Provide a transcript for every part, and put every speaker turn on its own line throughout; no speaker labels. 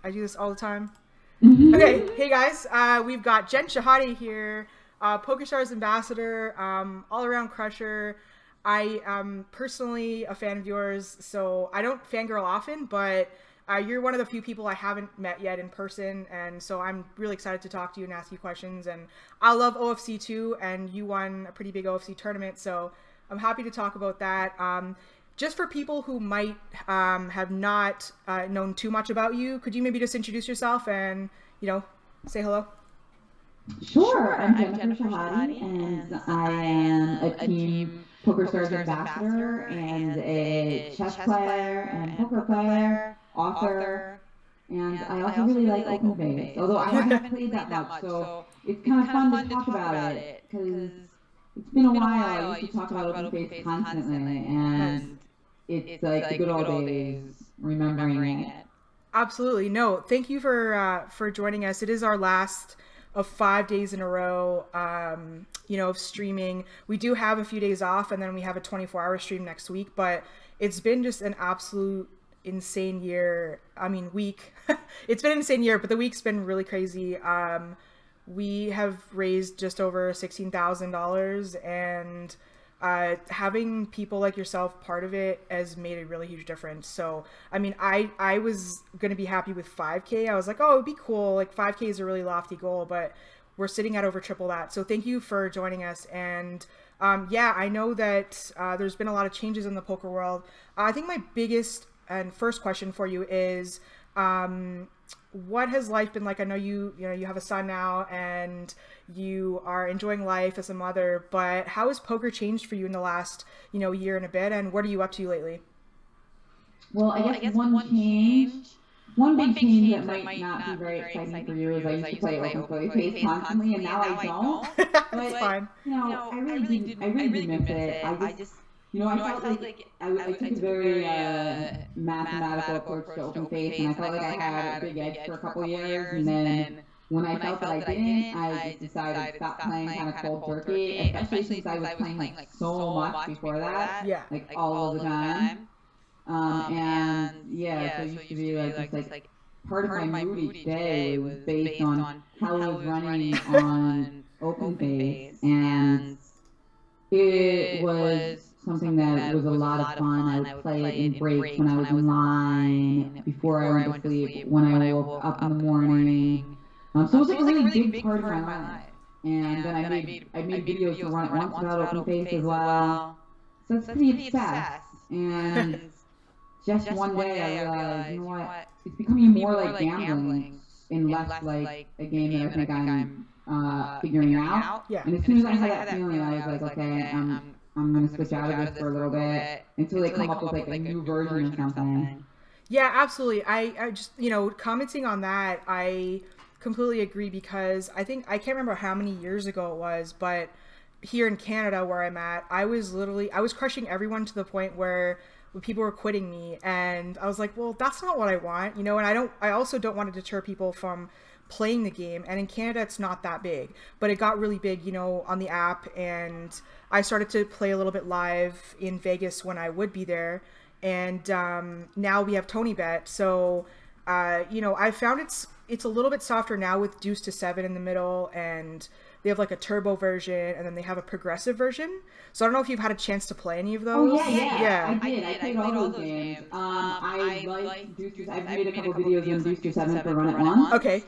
I do this all the time.
Mhm.
Okay, hey guys, we've got Jen Shahade here, PokerStars Ambassador, all-around crusher. I am personally a fan of yours, so I don't fangirl often, but you're one of the few people I haven't met yet in person, and so I'm really excited to talk to you and ask you questions. And I love OFC too, and you won a pretty big OFC tournament, so I'm happy to talk about that. Just for people who might have not known too much about you, could you maybe just introduce yourself and, say hello?
Sure, I'm Jennifer Shahade, and I am a Team PokerStars Ambassador and a chess player and poker player, author, and I also really like open face, although I haven't played that much, so it's kind of fun to talk about it because it's been a while. I used to talk about open face constantly,
Nice.
and it's like the good old days, remembering it.
Absolutely. No, thank you for joining us. It is our last of 5 days in a row, of streaming. We do have a few days off, and then we have a 24-hour stream next week. But it's been just an absolute insane year. I mean, week. It's been an insane year, but the week's been really crazy. We have raised just over $16,000, and having people like yourself part of it has made a really huge difference. So, I mean, I was going to be happy with 5K. I was like, oh, it'd be cool. Like 5K is a really lofty goal, but we're sitting at over triple that. So thank you for joining us. And yeah, I know that there's been a lot of changes in the poker world. I think my biggest and first question for you is, what has life been like? I know you have a son now and you are enjoying life as a mother, but how has poker changed for you in the last, year and a bit, and what are you up to lately?
Well, I guess one big change that might not be very exciting for you is I used to play open face constantly, and now I don't.
It's fine.
I really do miss it. I felt like I took a very mathematical approach to open face, and I felt like I had a big edge for a couple years, and then when I felt that I didn't, I just decided to stop playing kind of cold turkey, especially since I was playing like so much before that,
Yeah.
like all of the time. And yeah, so it used to be like part of my mood each day was based on how I was running on open face, and it was something that was a lot of fun. I would play it in breaks when I was in line, before I went to sleep, when I woke up in the morning. So it was like a really big part of my life. And then I made videos to Run It Once about open face as well. So it's pretty obsessed. And just one day I realized, you know what? It's becoming more like gambling and less like a game that I think I'm figuring out.
Yeah.
And as soon as I had that feeling, I was like, okay, I'm gonna switch out of this for a little bit until they come up with like a new version or something.
Yeah, absolutely. I just, commenting on that, I completely agree because I think, I can't remember how many years ago it was, but here in Canada where I'm at, I was crushing everyone to the point where people were quitting me, and I was like, well, that's not what I want, and I also don't want to deter people from playing the game. And in Canada, it's not that big, but it got really big, on the app, and I started to play a little bit live in Vegas when I would be there. And now we have Tony Bet. So, I found it's a little bit softer now with Deuce to Seven in the middle, and they have like a turbo version, and then they have a progressive version. So I don't know if you've had a chance to play any of those.
Oh yeah. I did. I played all those games. I like Deuce to. I've made a couple videos on Deuce to Seven for Run It Once.
Okay.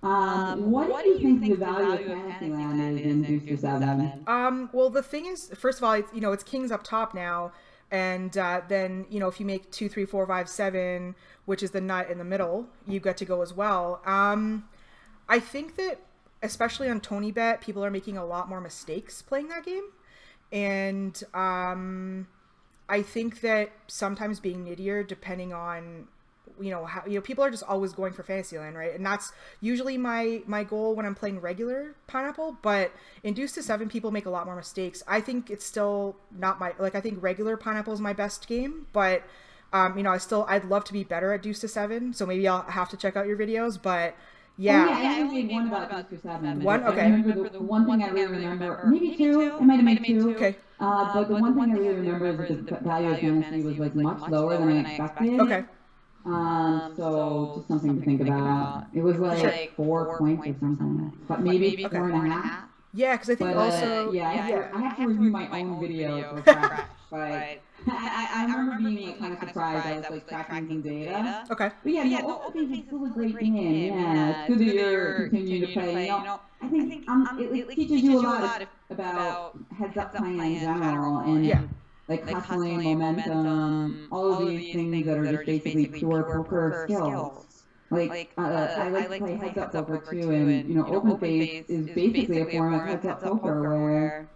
What do you think the value of Fantasyland is in Deuce to Seven?
Well, the thing is, first of all, it's kings up top now, and then if you make 2, 3, 4, 5, 7, which is the nut in the middle, you get to go as well. I think that especially on Tony Bet, people are making a lot more mistakes playing that game, and I think that sometimes being nittier, depending on how people are just always going for Fantasyland, right? And that's usually my goal when I'm playing regular Pineapple. But in Deuce to Seven, people make a lot more mistakes. I think it's still not I think regular Pineapple is my best game, but I'd love to be better at Deuce to Seven. So maybe I'll have to check out your videos. But yeah.
Oh, yeah, I only made one about Deuce to Seven.
One? Okay.
I remember the one thing I really remember, maybe two. I might have made two.
Okay.
But the one thing I really remember is that the value of fantasy was like much lower than I expected.
Okay.
So just something to think about. It was like 4 points or something, but maybe
Okay.
4.5.
Yeah, because I think
But
also
yeah,
yeah.
I have to review my own video for fresh. But I remember being like kind of surprised. I was like tracking some data.
Okay.
But yeah, no, open phase is still a great game. Yeah, it's good that you're continuing to play. I think it like teaches you a lot about heads up playing in general and
Yeah.
like hustling, momentum, all of these things that are just basically pure poker skills. Like I like to play heads up poker too, and open face is basically a form of heads up poker where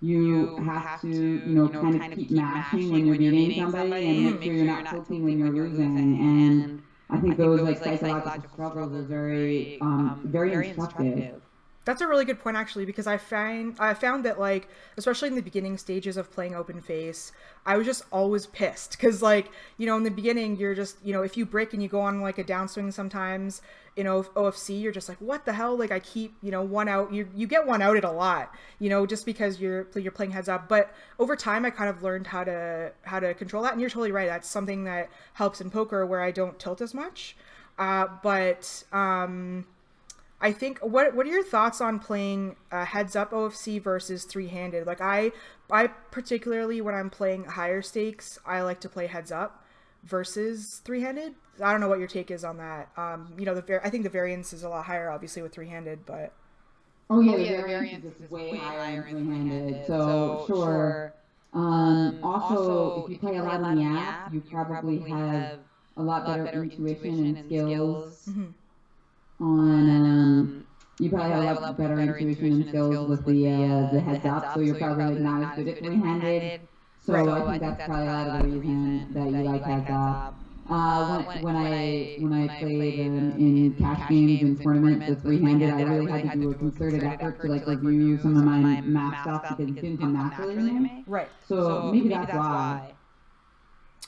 you have to kind of keep mashing when you're beating somebody and make sure you're not tilting when you're losing. And I think those like psychological struggles are very very instructive.
That's a really good point actually, because I found that, like, especially in the beginning stages of playing open face, I was just always pissed because, like, in the beginning you're just, if you break and you go on like a downswing sometimes in OFC, you're just like, what the hell, like I keep, one out, you get one outed a lot, just because you're playing heads up. But over time I kind of learned how to control that, and you're totally right, that's something that helps in poker where I don't tilt as much. But I think what are your thoughts on playing heads up OFC versus three handed? Like I particularly, when I'm playing higher stakes, I like to play heads up versus three handed. I don't know what your take is on that. I think the variance is a lot higher, obviously, with three handed, but
Oh yeah, the variance is way higher in three-handed. So sure. Also, if you play a lot in the app, you probably have a lot better intuition and skills
mm-hmm.
on you probably have a lot better intuition and skills with the heads up, so you're probably like not as good at three-handed. So
Right.
I think that's probably a lot of the reason that you like heads up. When I played in cash games and tournaments with three-handed, I really had to do a concerted effort to like review some of my math stuff because it didn't come naturally to me.
Right.
So maybe that's why.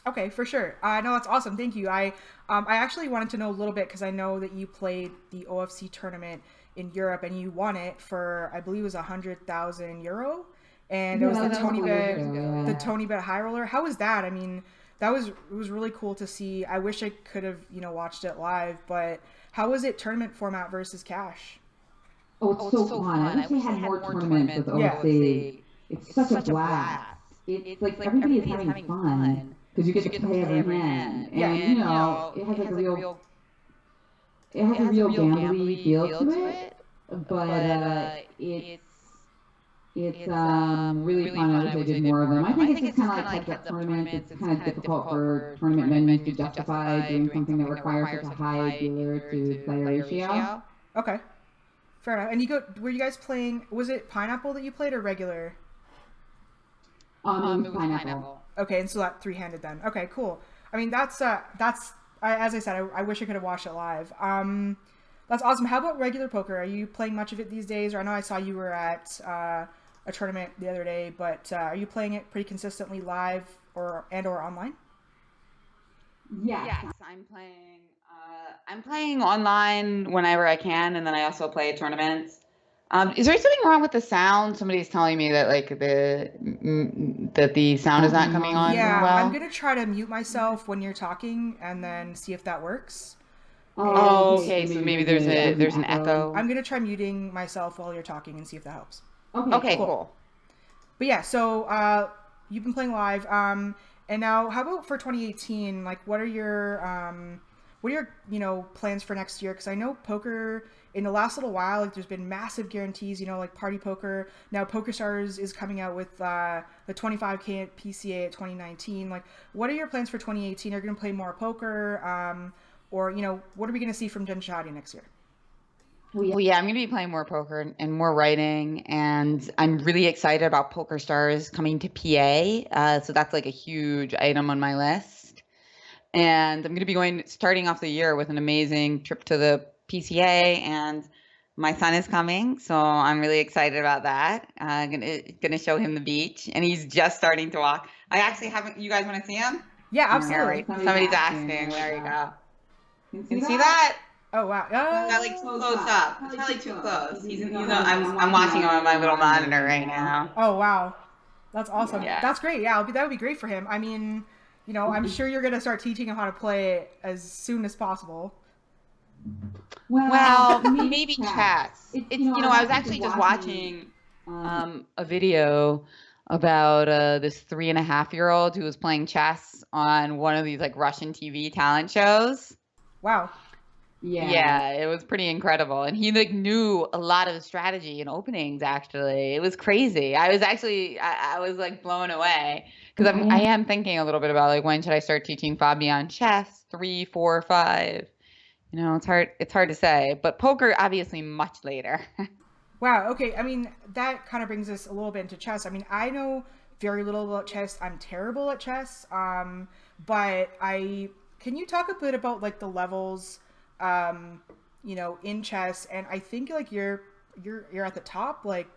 Okay, for sure. No, that's awesome. Thank you. I actually wanted to know a little bit because I know that you played the OFC tournament in Europe and you won it for, I believe it was 100,000 euro, and it was the Tony Bet High Roller. How was that? I mean, it was really cool to see. I wish I could have watched it live, but how was it tournament format versus cash?
Oh, it's so fun. I wish we had more tournaments with OFC. It's such a blast. It's like everybody is having fun because you get to play every hand, and it has like a real gambly feel to it, but it's really fun. I wish I did more of them. I think it's just kind of like heads up tournaments. It's kind of difficult for tournament venues to justify doing something that requires such a high dealer to player ratio.
Okay, fair enough. And were you guys playing? Was it Pineapple that you played or regular?
It was Pineapple.
Okay, and so that three-handed then. Okay, cool. I mean, that's as I said, I wish I could have watched it live. That's awesome. How about regular poker? Are you playing much of it these days? Or I know I saw you were at a tournament the other day, but are you playing it pretty consistently live or online?
Yes, I'm playing. I'm playing online whenever I can, and then I also play tournaments. Is there something wrong with the sound? Somebody's telling me that like that the sound is not coming on well.
I'm gonna try to mute myself when you're talking, and then see if that works.
Oh, okay. So maybe there's an echo.
I'm gonna try muting myself while you're talking and see if that helps.
Okay, cool.
But yeah, so you've been playing live, and now how about for 2018? Like, what are your plans for next year? Because I know poker in the last little while, like there's been massive guarantees. Like Party Poker. Now PokerStars is coming out with the 25K at PCA at 2019. Like, what are your plans for 2018? Are you gonna play more poker? Or what are we gonna see from Jen Shahade next year?
Well, yeah, I'm going to be playing more poker and more writing, and I'm really excited about PokerStars coming to PA. So that's like a huge item on my list. And I'm going to be starting off the year with an amazing trip to the PCA, and my son is coming, so I'm really excited about that. I'm gonna show him the beach, and he's just starting to walk. I actually haven't. You guys want to see him?
Yeah, absolutely.
Yeah, somebody's asking. There you go. You can see that?
Oh wow!
Not like close up. It's probably too close. I'm watching him on my little monitor right now.
Oh wow, that's awesome.
Yeah.
That's great. Yeah, that would be great for him. I mean, I'm sure you're gonna start teaching him how to play as soon as possible.
Well, maybe chess. It's, I was actually just watching a video about this 3.5-year-old who was playing chess on one of these like Russian TV talent shows.
Wow.
Yeah, it was pretty incredible. And he like knew a lot of the strategy and openings actually. It was crazy. I was like blown away because I am thinking a little bit about like when should I start teaching Fabian chess? 3, 4, 5. It's hard to say, but poker obviously much later.
Wow. Okay. I mean, that kind of brings us a little bit into chess. I mean, I know very little about chess. I'm terrible at chess. But can you talk a bit about like the levels, in chess? And I think like you're at the top. Like,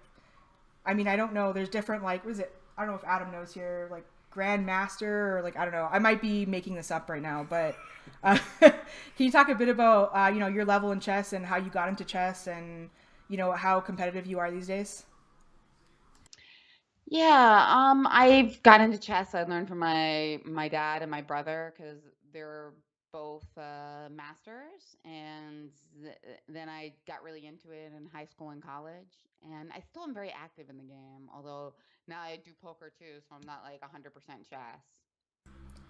I mean, I don't know. There's different like, what is it? I don't know if Adam knows here, like grandmaster or like I don't know. I might be making this up right now, but can you talk a bit about your level in chess and how you got into chess and how competitive you are these days?
Yeah, I've got into chess. I learned from my dad and my brother because they're both masters, and then I got really into it in high school and college. And I still am very active in the game, although now I do poker too, so I'm not like 100% chess.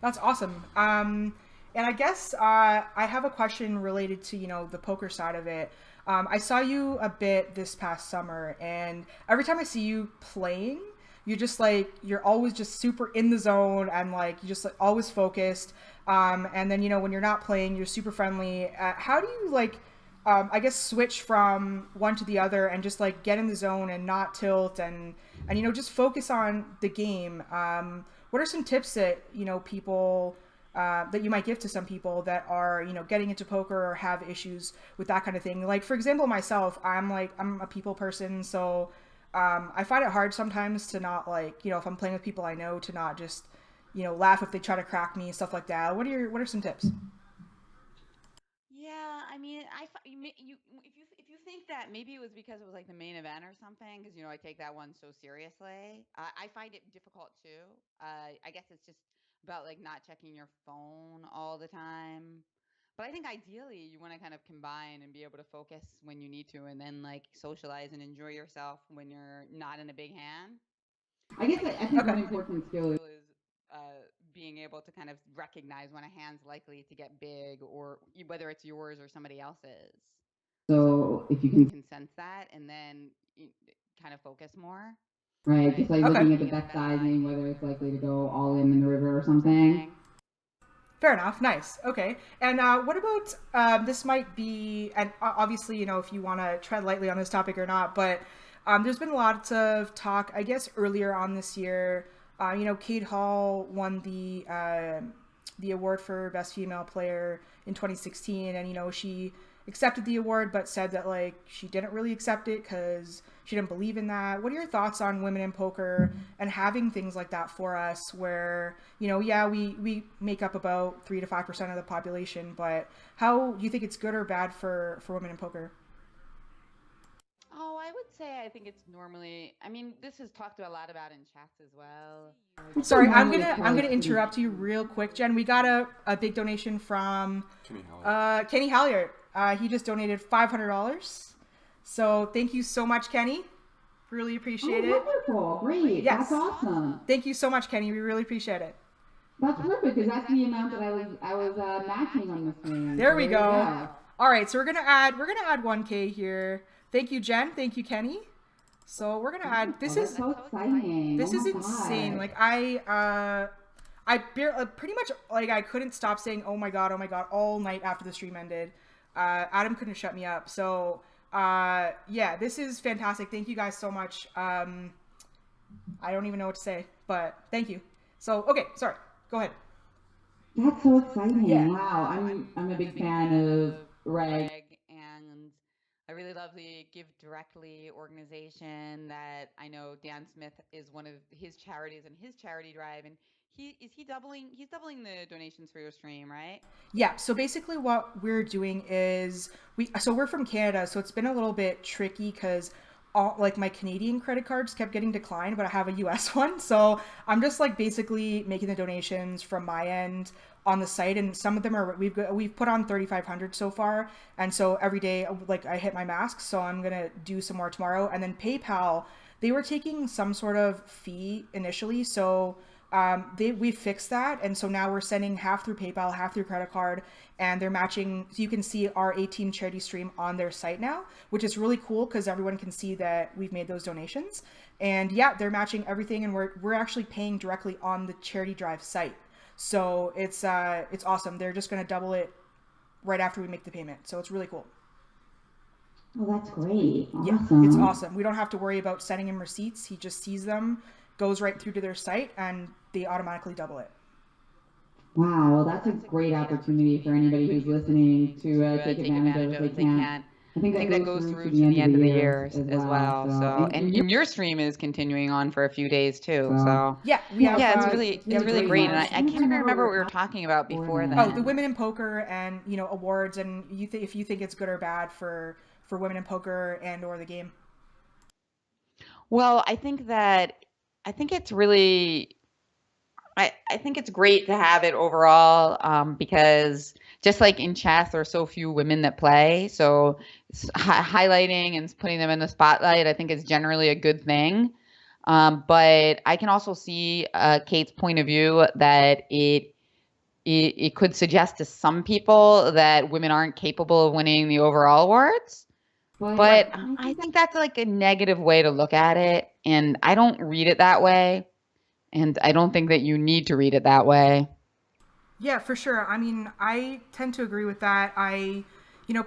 That's awesome. And I guess I have a question related to the poker side of it. I saw you a bit this past summer, and every time I see you playing, you're just like you're always just super in the zone and like you just like always focused. And then when you're not playing, you're super friendly. How do you like? I guess switch from one to the other and just like get in the zone and not tilt and just focus on the game. What are some tips that people that you might give to some people that are getting into poker or have issues with that kind of thing? Like for example, myself, I'm a people person, so I find it hard sometimes to not like if I'm playing with people I know to not just laugh if they try to crack me, stuff like that. What are some tips?
Yeah, I mean, if you think that maybe it was because it was like the main event or something, because I take that one so seriously. I find it difficult too. I guess it's just about like not checking your phone all the time. But I think ideally you want to kind of combine and be able to focus when you need to, and then like socialize and enjoy yourself when you're not in a big hand. I think one
Okay.
important skill is being able to kind of recognize when a hand's likely to get big, or whether it's yours or somebody else's. So if you can sense that, and then kind of focus more. Right, just like
Okay.
looking at the deck sizing, whether it's likely to go all in the river or something.
Fair enough. Nice. Okay. And what about this might be, and obviously, if you want to tread lightly on this topic or not, but there's been lots of talk, I guess, earlier on this year. Kate Hall won the award for best female player in 2016, and she accepted the award, but said that like she didn't really accept it because she didn't believe in that. What are your thoughts on women in poker and having things like that for us, where yeah, we make up about 3 to 5% of the population, but how do you think it's good or bad for women in poker?
Oh, I would say I think it's normally. I mean, this is talked a lot about in chats as well.
Sorry, I'm gonna interrupt you real quick, Jen. We got a big donation from Kenny Halliard. He just donated $500. So thank you so much, Kenny. Really appreciate it.
Wonderful, great,
Yes.
that's awesome.
Thank you so much, Kenny. We really appreciate it.
That's perfect because that's the amount that I was matching on the screen.
There we go. All right, so we're gonna add 1K here. Thank you, Jen. Thank you, Kenny. So we're gonna add. This is
so exciting.
this is insane. Like pretty much like I couldn't stop saying oh my god, all night after the stream ended. Adam couldn't shut me up. So yeah, this is fantastic. Thank you guys so much. I don't even know what to say, but thank you. So okay, sorry. Go ahead.
That's so exciting. Yeah. Wow, I'm a big fan of Reg, and I really love the Give Directly organization that I know Dan Smith is one of his charities and his charity drive, and he's doubling the donations for your stream, right?
Yeah, so basically what we're doing is we're from Canada, so it's been a little bit tricky because all like my Canadian credit cards kept getting declined, but I have a US one. So I'm just like basically making the donations from my end on the site, and some of them are we've put on 3,500 so far, and so every day like I hit my mask, so I'm gonna do some more tomorrow. And then PayPal, they were taking some sort of fee initially, so we fixed that, and so now we're sending half through PayPal, half through credit card, and they're matching. So you can see our 18 charity stream on their site now, which is really cool because everyone can see that we've made those donations. And yeah, they're matching everything, and we're actually paying directly on the charity drive site. So it's awesome. They're just going to double it right after we make the payment. So it's really cool.
Oh, that's great. Awesome.
Yeah, it's awesome. We don't have to worry about sending him receipts. He just sees them, goes right through to their site, and they automatically double it.
Wow, well, that's a great opportunity for anybody who's listening to take advantage of if they can't. I think that goes through to the end of the year as well.
So, and your stream is continuing on for a few days too. So
yeah,
it's really great. And I can't even remember what we were talking about before then.
Oh, the women in poker and awards, and if you think it's good or bad for women in poker and or the game.
Well, I think it's really. I think it's great to have it overall because just like in chess, there are so few women that play. So highlighting and putting them in the spotlight, I think is generally a good thing. But I can also see Kate's point of view that it could suggest to some people that women aren't capable of winning the overall awards. But I think that's like a negative way to look at it. And I don't read it that way. And I don't think that you need to read it that way.
Yeah, for sure. I mean, I tend to agree with that.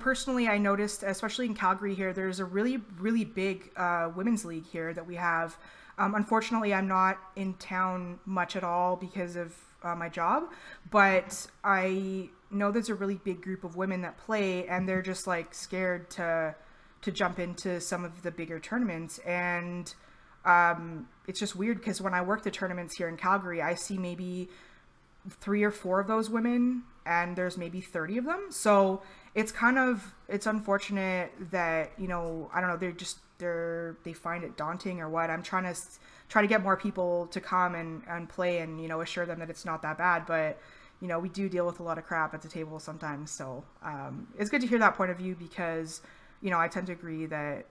Personally, I noticed, especially in Calgary here, there's a really, really big women's league here that we have. Unfortunately, I'm not in town much at all because of my job, but I know there's a really big group of women that play, and they're just like scared to jump into some of the bigger tournaments. And it's just weird because when I work the tournaments here in Calgary, I see maybe 3 or 4 of those women, and there's maybe 30 of them. So it's unfortunate that, I don't know, they find it daunting or what. I'm trying to get more people to come and play and, assure them that it's not that bad. But, we do deal with a lot of crap at the table sometimes. So it's good to hear that point of view because, I tend to agree that,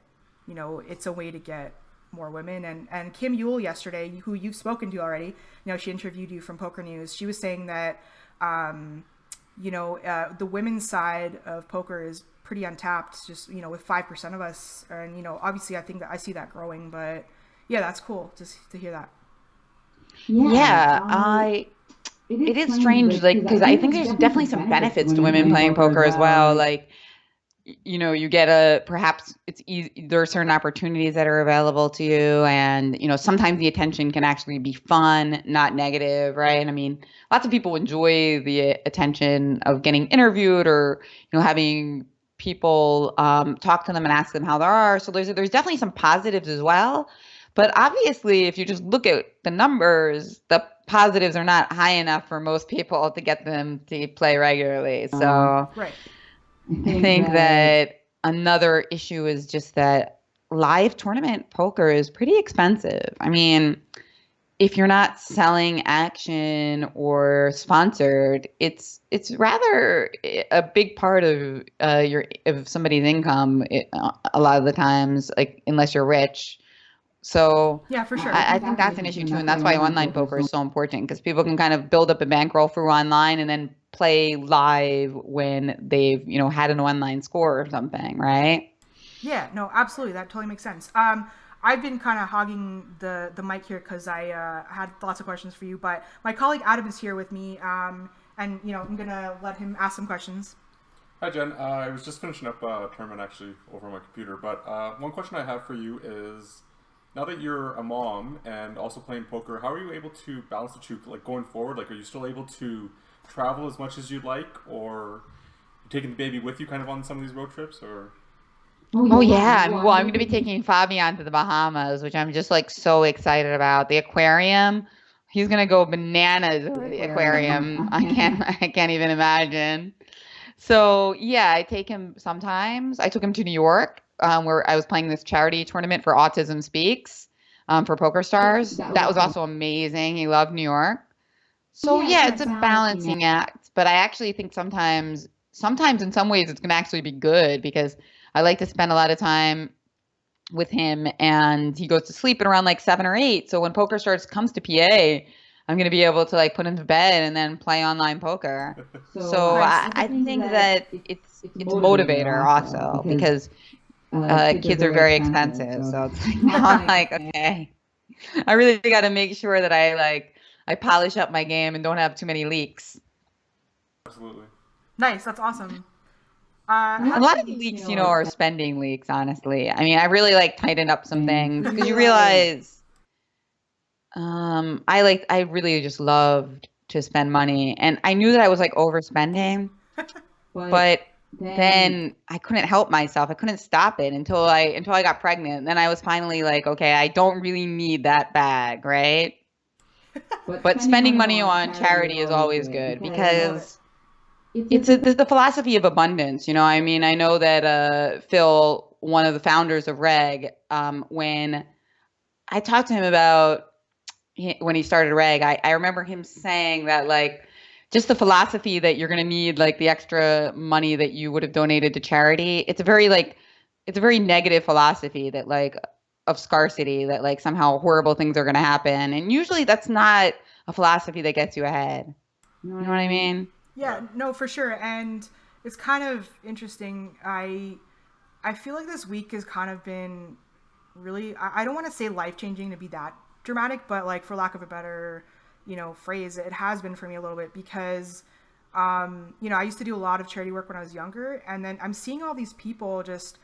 it's a way to get more women. And Kim Yule yesterday, who you've spoken to already, she interviewed you from Poker News. She was saying that, the women's side of poker is pretty untapped, just, with 5% of us. And, obviously I think that I see that growing, but yeah, that's cool to hear that.
Yeah. It is strange, like, because I think there's definitely some benefits to women playing poker as well. Like, you get perhaps it's easy. There are certain opportunities that are available to you. And, sometimes the attention can actually be fun, not negative. Right. I mean, lots of people enjoy the attention of getting interviewed or, having people talk to them and ask them how they are. So there's definitely some positives as well. But obviously, if you just look at the numbers, the positives are not high enough for most people to get them to play regularly. So
right.
I think that another issue is just that live tournament poker is pretty expensive. I mean, if you're not selling action or sponsored, it's rather a big part of somebody's income a lot of the times, like unless you're rich. So
yeah, for sure.
I think that's an issue too, and that's why online poker is so important because people can kind of build up a bankroll through online and then play live when they've had an online score or something, right?
Yeah, no, absolutely, that totally makes sense. I've been kind of hogging the mic here because I had lots of questions for you, but my colleague Adam is here with me, and I'm gonna let him ask some questions.
Hi Jen, I was just finishing up a tournament actually over on my computer, but one question I have for you is, now that you're a mom and also playing poker, how are you able to balance the two, like going forward? Like, are you still able to travel as much as you'd like, or you taking the baby with you kind of on some of these road trips, or?
Oh yeah. Well, I'm going to be taking Fabian to the Bahamas, which I'm just like so excited about. The aquarium, he's going to go bananas over the aquarium. I can't even imagine. So yeah, I take him sometimes. I took him to New York where I was playing this charity tournament for Autism Speaks for PokerStars. That was also amazing. He loved New York. So yeah, it's a balancing act. But I actually think sometimes in some ways it's going to actually be good because I like to spend a lot of time with him, and he goes to sleep at around like 7 or 8. So when PokerStars comes to PA, I'm going to be able to like put him to bed and then play online poker. So I think that it's motivator also because kids are very expensive. So it's like, now I'm like, okay, I really got to make sure that I polish up my game and don't have too many leaks.
Absolutely.
Nice. That's awesome.
A lot of the leaks, are spending leaks, honestly. I mean, I really tightened up some things because you realize I really just loved to spend money, and I knew that I was overspending, but then I couldn't help myself. I couldn't stop it until I got pregnant. And then I was finally like, okay, I don't really need that bag, right? But spending money on charity is always good because it's the philosophy of abundance. I mean, I know that Phil, one of the founders of Reg, when I talked to him about when he started Reg, I remember him saying that just the philosophy that you're going to need the extra money that you would have donated to charity. It's a very negative philosophy that of scarcity, that somehow horrible things are going to happen. And usually that's not a philosophy that gets you ahead. You know what I mean?
Yeah, no, for sure. And it's kind of interesting. I feel like this week has kind of been really, I don't want to say life-changing to be that dramatic, but for lack of a better, phrase, it has been for me a little bit because, I used to do a lot of charity work when I was younger. And then I'm seeing all these people just,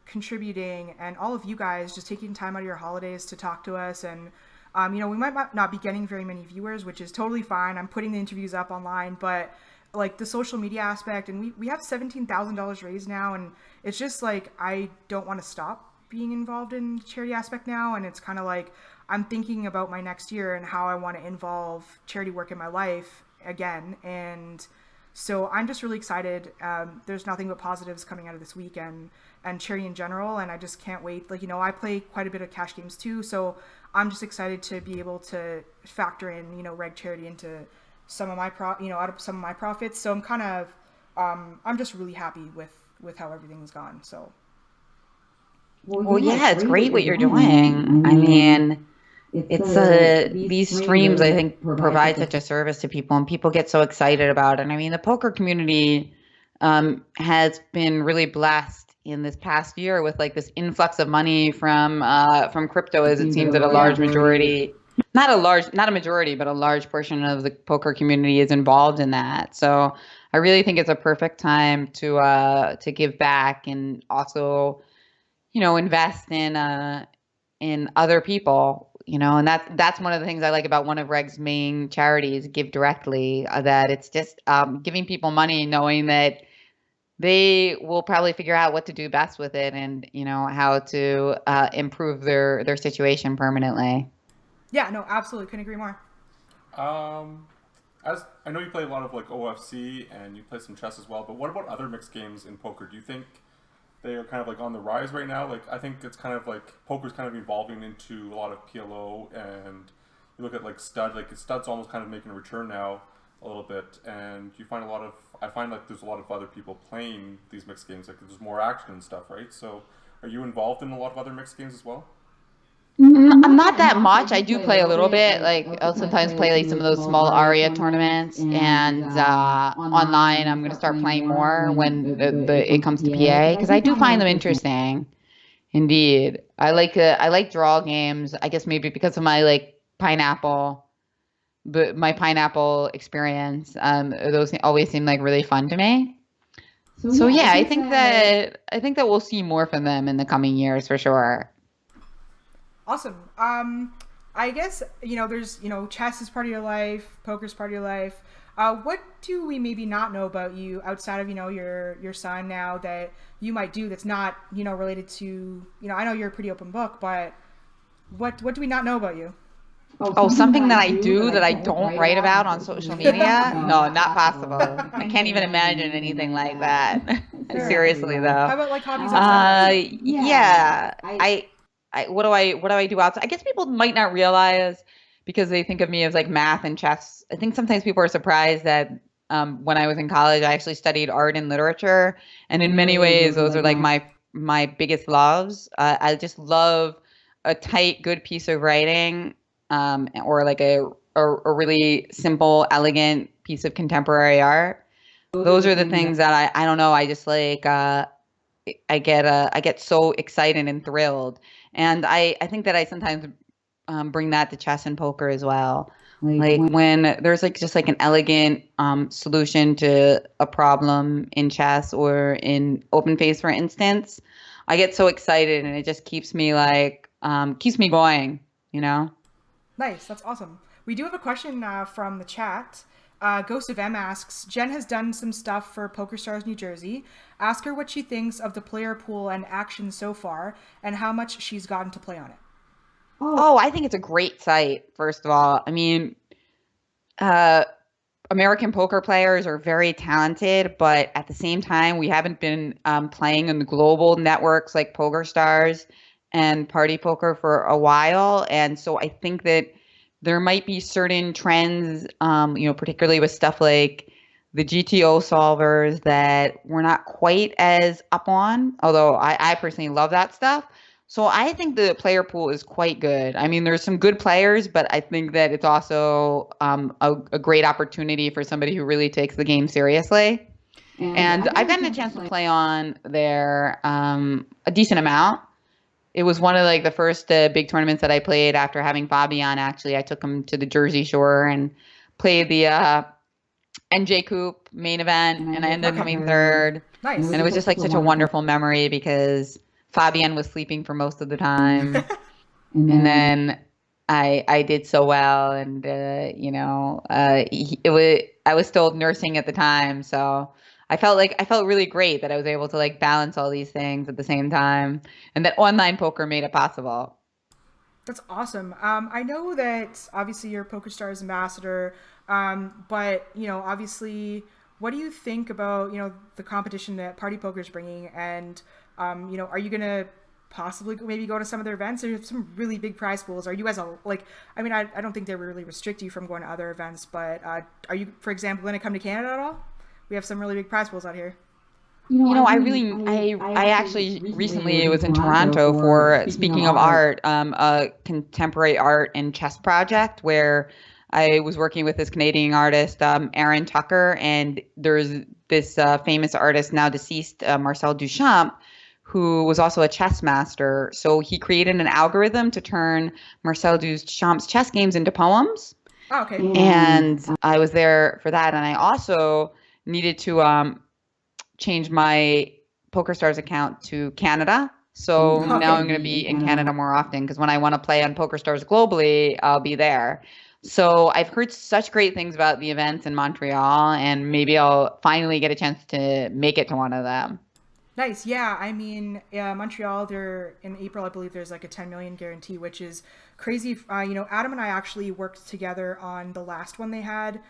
contributing, and all of you guys just taking time out of your holidays to talk to us. And we might not be getting very many viewers, which is totally fine. I'm putting the interviews up online, but the social media aspect, and we have $17,000 raised now, and it's just I don't want to stop being involved in the charity aspect now. And it's kind of I'm thinking about my next year and how I want to involve charity work in my life again. And so I'm just really excited. There's nothing but positives coming out of this week and charity in general. And I just can't wait. I play quite a bit of cash games too. So I'm just excited to be able to factor in, Reg charity into some of my out of some of my profits. So I'm kind of, I'm just really happy with how everything's gone. So.
Well, yeah, it's great what you're doing. I mean, it's these streams, I think, provide such a service to people, and people get so excited about it. And I mean, the poker community has been really blessed in this past year with this influx of money from crypto, as it seems that a large majority, not a majority, but a large portion of the poker community is involved in that. So I really think it's a perfect time to give back and also, invest in other people. And that's one of the things I like about one of Reg's main charities, Give Directly, that it's just giving people money, knowing that they will probably figure out what to do best with it and, how to improve their situation permanently.
Yeah, no, absolutely. Couldn't agree more.
As I know you play a lot of OFC and you play some chess as well, but what about other mixed games in poker? Do you think they are kind of on the rise right now? I think it's kind of poker's kind of evolving into a lot of PLO, and you look at stud, stud's almost kind of making a return now a little bit, and you find I find there's a lot of other people playing these mixed games, there's more action and stuff, right? So are you involved in a lot of other mixed games as well?
I'm not that much. I do play a little bit. I'll sometimes play some of those small Aria tournaments, and online I'm going to start playing more when it comes to PA, because I do find them interesting. Indeed, I like draw games. I guess maybe because of my pineapple, but my pineapple experience. Those always seem really fun to me. So yeah, I think that we'll see more from them in the coming years for sure.
Awesome. I guess, there's, chess is part of your life, poker's part of your life. What do we maybe not know about you outside of, your son now that you might do that's not, related to, I know you're a pretty open book, but what do we not know about you?
Something that I do that I don't write about on social media? No, not possible. I can't even imagine anything like that. Seriously though.
How about like hobbies outside?
Yeah. What do I do outside? I guess people might not realize because they think of me as like math and chess. I think sometimes people are surprised that when I was in college, I actually studied art and literature, and in many ways, those are like my biggest loves. I just love a tight, good piece of writing, or like a really simple, elegant piece of contemporary art. Those are the things that I don't know. I just like I get so excited and thrilled, and I think that I sometimes bring that to chess and poker as well. Like when there's like just like an elegant solution to a problem in chess or in open face, for instance, I get so excited and it just keeps me like keeps me going, you know?
Nice, that's awesome. We do have a question from the chat. Ghost of M asks, Jen has done some stuff for PokerStars New Jersey. Ask her what she thinks of the player pool and action so far and how much she's gotten to play on it.
Oh, I think it's a great site, first of all. I mean, American poker players are very talented, but at the same time, we haven't been playing in the global networks like PokerStars and Party Poker for a while. And so I think that there might be certain trends, particularly with stuff like the GTO solvers that we're not quite as up on, although I personally love that stuff. So I think the player pool is quite good. I mean, there's some good players, but I think that it's also a great opportunity for somebody who really takes the game seriously. And I've gotten a chance to play on there a decent amount. It was one of like the first big tournaments that I played after having Bobby on. Actually, I took him to the Jersey Shore and played the NJ Coupe main event, and I ended up coming third.
Nice.
And it was just like such a wonderful memory because Fabian was sleeping for most of the time, and then I did so well, and I was still nursing at the time, so I felt really great that I was able to like balance all these things at the same time, and that online poker made it possible.
That's awesome. I know that obviously you're PokerStars ambassador, but obviously, what do you think about the competition that Party Poker is bringing, and are you gonna possibly maybe go to some of their events? There's some really big prize pools. Are you guys I don't think they really restrict you from going to other events, but are you, for example, going to come to Canada at all? We have some really big prize pools out here.
I actually recently was in Toronto for, speaking of art, a contemporary art and chess project where I was working with this Canadian artist, Aaron Tucker, and there's this famous artist, now deceased, Marcel Duchamp, who was also a chess master. So he created an algorithm to turn Marcel Duchamp's chess games into poems.
Oh, okay.
And I was there for that, and I also needed to change my PokerStars account to Canada. So now I'm going to be in Canada more often because when I want to play on PokerStars globally, I'll be there. So I've heard such great things about the events in Montreal, and maybe I'll finally get a chance to make it to one of them.
Nice. Yeah. I mean, Montreal, they're in April, I believe there's like a 10 million guarantee, which is crazy. Adam and I actually worked together on the last one they had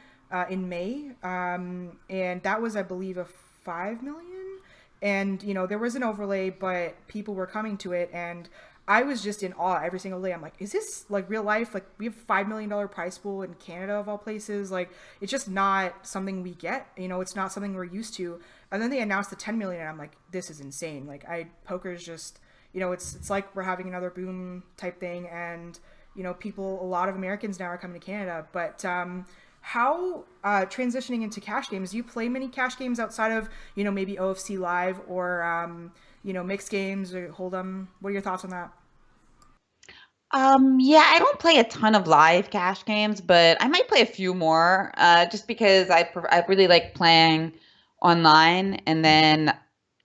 in May. And that was, I believe, a 5 million. And, there was an overlay, but people were coming to it. And I was just in awe every single day. I'm like, is this like real life? Like, we have $5 million prize pool in Canada of all places. Like, it's just not something we get. It's not something we're used to. And then they announced the 10 million, and I'm like, this is insane. Like, poker is just, it's like we're having another boom type thing. And, a lot of Americans now are coming to Canada. But how transitioning into cash games, do you play many cash games outside of, maybe OFC Live or, mixed games or Hold'em? What are your thoughts on that?
Yeah, I don't play a ton of live cash games, but I might play a few more, just because I really like playing online, and then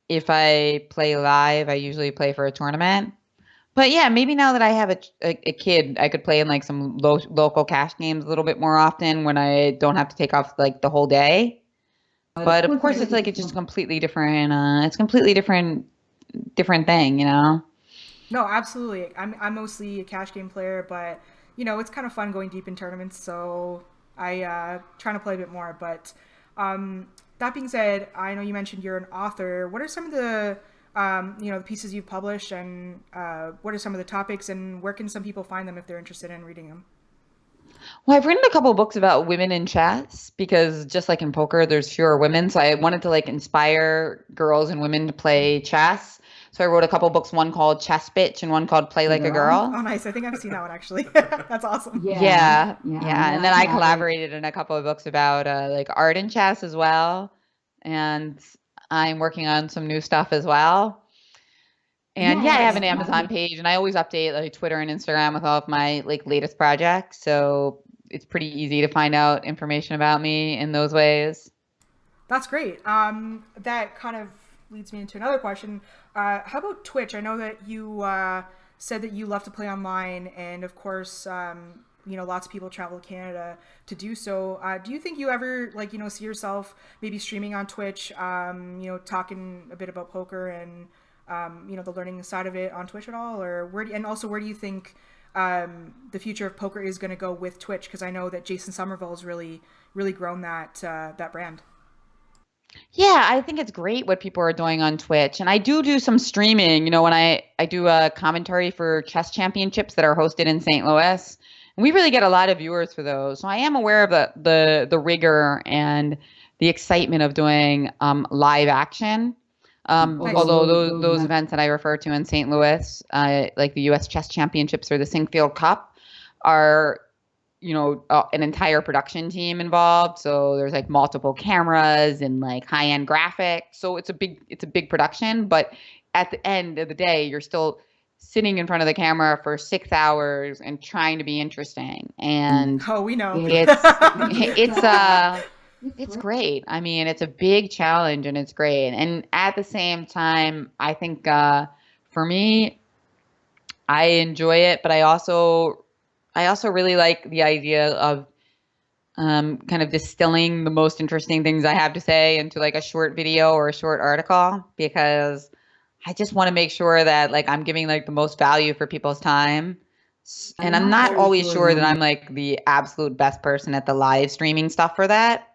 if I play live, I usually play for a tournament. But yeah, maybe now that I have a kid, I could play in like some local cash games a little bit more often when I don't have to take off like the whole day. But of course, it's like it's just completely different. It's completely different thing,
No, absolutely. I'm mostly a cash game player, but it's kind of fun going deep in tournaments. So I trying to play a bit more. But that being said, I know you mentioned you're an author. What are some of the the pieces you've published, and what are some of the topics, and where can some people find them if they're interested in reading them?
Well, I've written a couple of books about women in chess because just like in poker, there's fewer women. So I wanted to like inspire girls and women to play chess. So I wrote a couple books, one called Chess Bitch and one called Play Like a Girl.
Oh, nice. I think I've seen that one actually. That's awesome.
Yeah. And then I collaborated in a couple of books about like art and chess as well. And I'm working on some new stuff as well. And I have an Amazon page, and I always update like Twitter and Instagram with all of my like latest projects. So it's pretty easy to find out information about me in those ways.
That's great. That kind of leads me into another question. How about Twitch? I know that you said that you love to play online, and of course, lots of people travel to Canada to do so. Do you think you ever see yourself maybe streaming on Twitch, talking a bit about poker and the learning side of it on Twitch at all, or where do you think the future of poker is going to go with Twitch? Because I know that Jason Somerville has really grown that brand.
Yeah, I think it's great what people are doing on Twitch, and I do some streaming. When I do a commentary for chess championships that are hosted in St. Louis, and we really get a lot of viewers for those. So I am aware of the rigor and the excitement of doing live action. Although those events that I refer to in St. Louis, like the U.S. Chess Championships or the Sinkfield Cup, are an entire production team involved. So there's like multiple cameras and like high-end graphics. So it's a big production. But at the end of the day, you're still sitting in front of the camera for 6 hours and trying to be interesting. And
we know
it's great. I mean, it's a big challenge and it's great. And at the same time, I think for me, I enjoy it, but I also really like the idea of kind of distilling the most interesting things I have to say into like a short video or a short article, because I just want to make sure that like I'm giving like the most value for people's time. And I'm not always sure that I'm like the absolute best person at the live streaming stuff for that.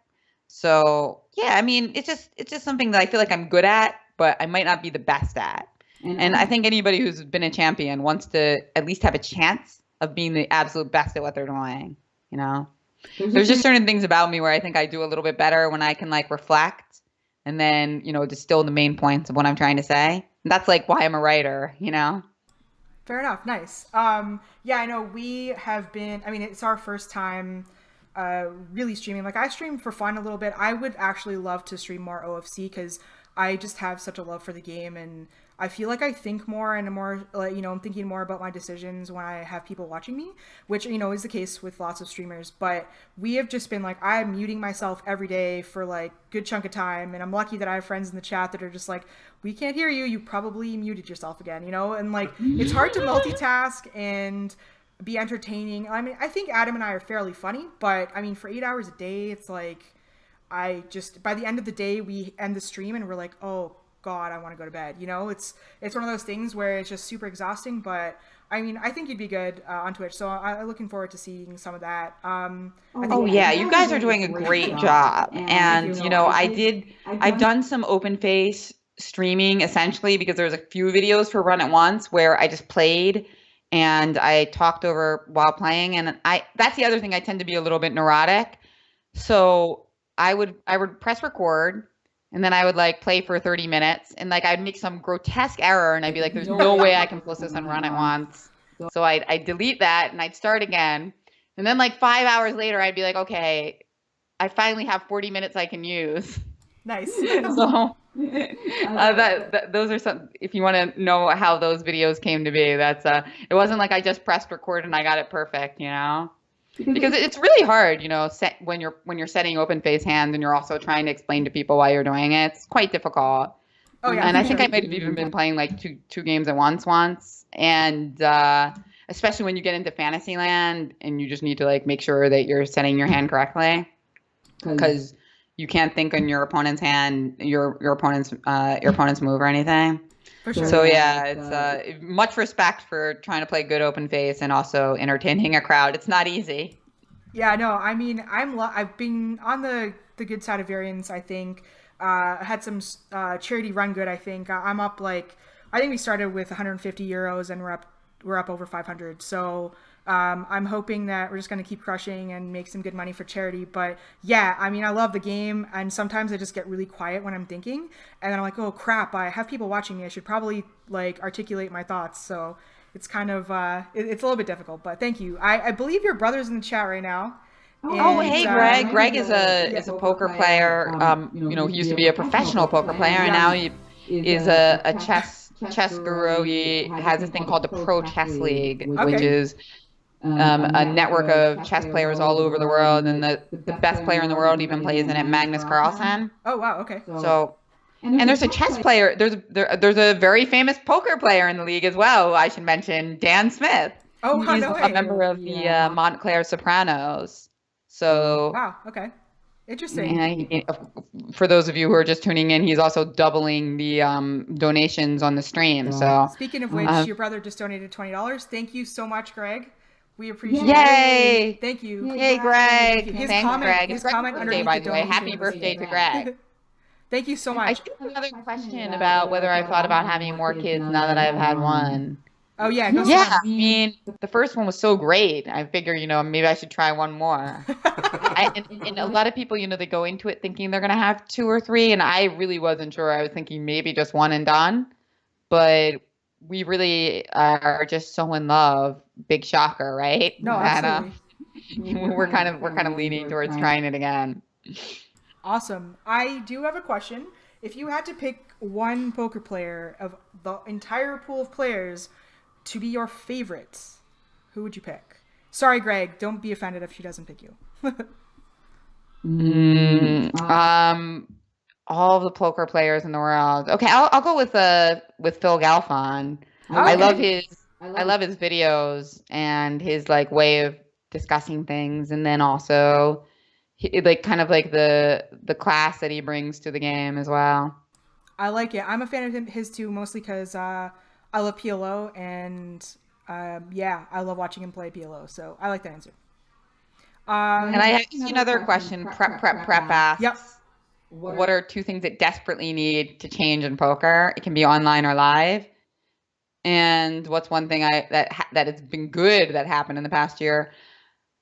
So yeah, I mean, it's just something that I feel like I'm good at, but I might not be the best at. And I think anybody who's been a champion wants to at least have a chance of being the absolute best at what they're doing. There's just certain things about me where I think I do a little bit better when I can like reflect and then, distill the main points of what I'm trying to say. And that's like why I'm a writer,
Fair enough. Nice. Yeah, I know we have been, it's our first time really streaming. Like I stream for fun a little bit. I would actually love to stream more OFC because I just have such a love for the game, and I feel like I think more and more, like, I'm thinking more about my decisions when I have people watching me, which, is the case with lots of streamers. But we have just been like, I'm muting myself every day for like a good chunk of time. And I'm lucky that I have friends in the chat that are just like, we can't hear you. You probably muted yourself again, and like, it's hard to multitask and be entertaining. I think Adam and I are fairly funny, but for 8 hours a day, it's like, by the end of the day, we end the stream and we're like, oh God, I want to go to bed. It's one of those things where it's just super exhausting, but I think you'd be good on Twitch. So I'm looking forward to seeing some of that.
You guys are doing a great job. And, I've done some open face streaming essentially because there was a few videos for Run It Once where I just played and I talked over while playing. And that's the other thing. I tend to be a little bit neurotic. So I would press record and then I would like play for 30 minutes and like I'd make some grotesque error and I'd be like, there's no way I can post this on Run It Once. So I'd delete that and I'd start again. And then like 5 hours later, I'd be like, okay, I finally have 40 minutes I can use.
Nice.
So those are some, if you want to know how those videos came to be, that's it wasn't like I just pressed record and I got it perfect, because it's really hard, when you're setting open face hands and you're also trying to explain to people why you're doing it. It's quite difficult.
Oh yeah.
And I think I might have even been playing like two games at once. And especially when you get into Fantasyland and you just need to like make sure that you're setting your hand correctly, because you can't think on your opponent's hand, your opponent's move or anything.
For sure.
So yeah, it's much respect for trying to play good open face and also entertaining a crowd. It's not easy.
Yeah, no, I've been on the the good side of variance, I think. I had some charity run good, I think. I'm up I think we started with 150 euros and we're up over 500. So I'm hoping that we're just going to keep crushing and make some good money for charity. But yeah, I mean, I love the game, and sometimes I just get really quiet when I'm thinking, and then I'm like, oh crap, I have people watching me. I should probably articulate my thoughts. So it's kind of it's a little bit difficult. But thank you. I believe your brother's in the chat right now.
Hey, Greg. Greg is a poker player. He used to be a professional poker player, and now he is a chess guru. He has this thing called the Pro Chess League, which is a network of chess players all over the world, and the best player in the world even plays in it, Magnus Carlsen.
Oh wow, okay.
So, and there's a chess player. There's a very famous poker player in the league as well. I should mention Dan Smith.
Oh,
he's
no way.
a member of the Montclair Sopranos. So
wow, okay, interesting.
And for those of you who are just tuning in, he's also doubling the donations on the stream. So
speaking of which, your brother just donated $20. Thank you so much, Greg. We appreciate
it.
Yay! Thank you.
Hey, Greg.
Thanks, Greg. His comment
birthday, by the way. Happy birthday to Greg.
Thank you so much.
I do have another question about whether I thought about having more kids now that I've had one.
Oh yeah,
I mean, the first one was so great. I figure, maybe I should try one more. And a lot of people, they go into it thinking they're gonna have 2 or 3, and I really wasn't sure. I was thinking maybe just 1 and done, but we really are just so in love. Big shocker, right?
No, absolutely.
We're kind of leaning towards trying it again.
Awesome. I do have a question. If you had to pick one poker player of the entire pool of players to be your favorite, who would you pick? Sorry, Greg, don't be offended if she doesn't pick you.
All of the poker players in the world. Okay, I'll go with Phil Galfond. Okay. I love his videos and his way of discussing things, and then also the class that he brings to the game as well.
I like it. I'm a fan of his too, mostly because I love PLO, and I love watching him play PLO. So I like that answer.
And I have another question. Prep asks.
Yep.
What are 2 things that desperately need to change in poker? It can be online or live. And what's one thing that has been good that happened in the past year?